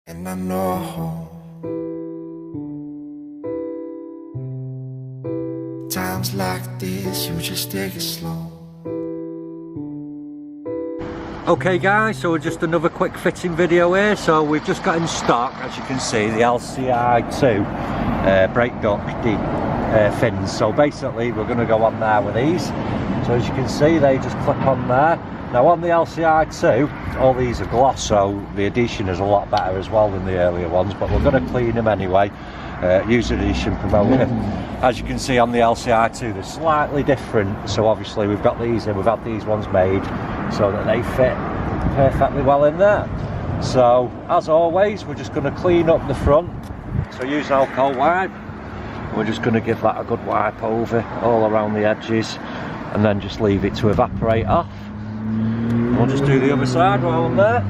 And I know times like this, you just take it slow. Okay guys, so just another quick fitting video here. So we've just got in stock, as you can see, the LCI2 brake duct fins. So basically we're going to go on there with these. So as you can see, they just clip on there. Now on the LCI2, all these are gloss, so the adhesion is a lot better as well than the earlier ones, but we're going to clean them anyway, use adhesion promoter. As you can see on the LCI2, they're slightly different, so obviously we've got these in, we've had these ones made so that they fit perfectly well in there. So as always, we're just going to clean up the front, so use an alcohol wipe. We're just going to give that a good wipe over all around the edges and then just leave it to evaporate off. We'll just do the other side while I'm there.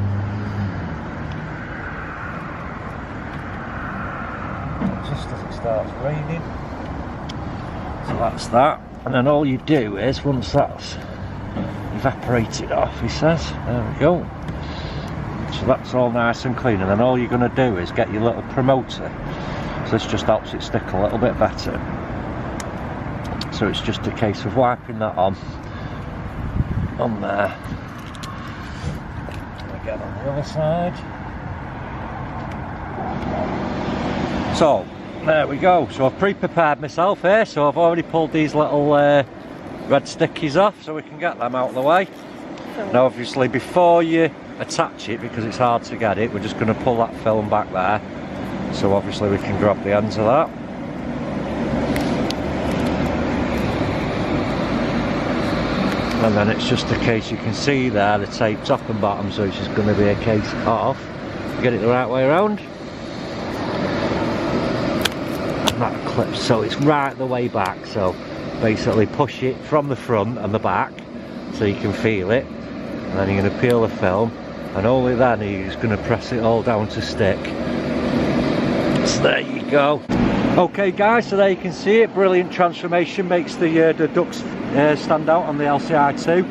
Just as it starts raining. So that's that. And then all you do is, once that's evaporated off, he says, there we go. So that's all nice and clean. And then all you're going to do is get your little promoter. So this just helps it stick a little bit better. So it's just a case of wiping that on there. Again on the other side. So there we go. So I've pre-prepared myself here, so I've already pulled these little red stickies off so we can get them out of the way. Now obviously before you attach it, because it's hard to get it, we're just going to pull that film back there, so obviously we can grab the ends of that. And then it's just a case, you can see there the tape top and bottom, so it's just going to be a case of get it the right way around. And that clips, so it's right the way back, so basically push it from the front and the back so you can feel it, and then you're going to peel the film, and only then you're just going to press it all down to stick. So there you go. Okay guys, so there you can see it, brilliant transformation, makes the ducts stand out on the LCI2.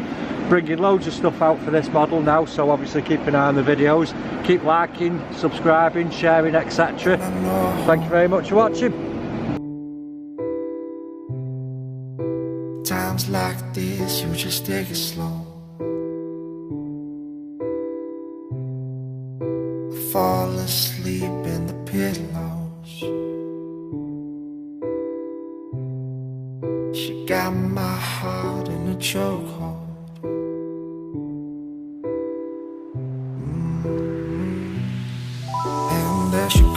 Bringing loads of stuff out for this model now, so obviously keep an eye on the videos, keep liking, subscribing, sharing, etc. Thank you very much for watching. Times like this, you just take it slow. I fall asleep in the pillows. She got my heart in a chokehold. And there she goes.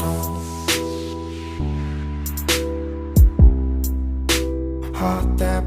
Heart that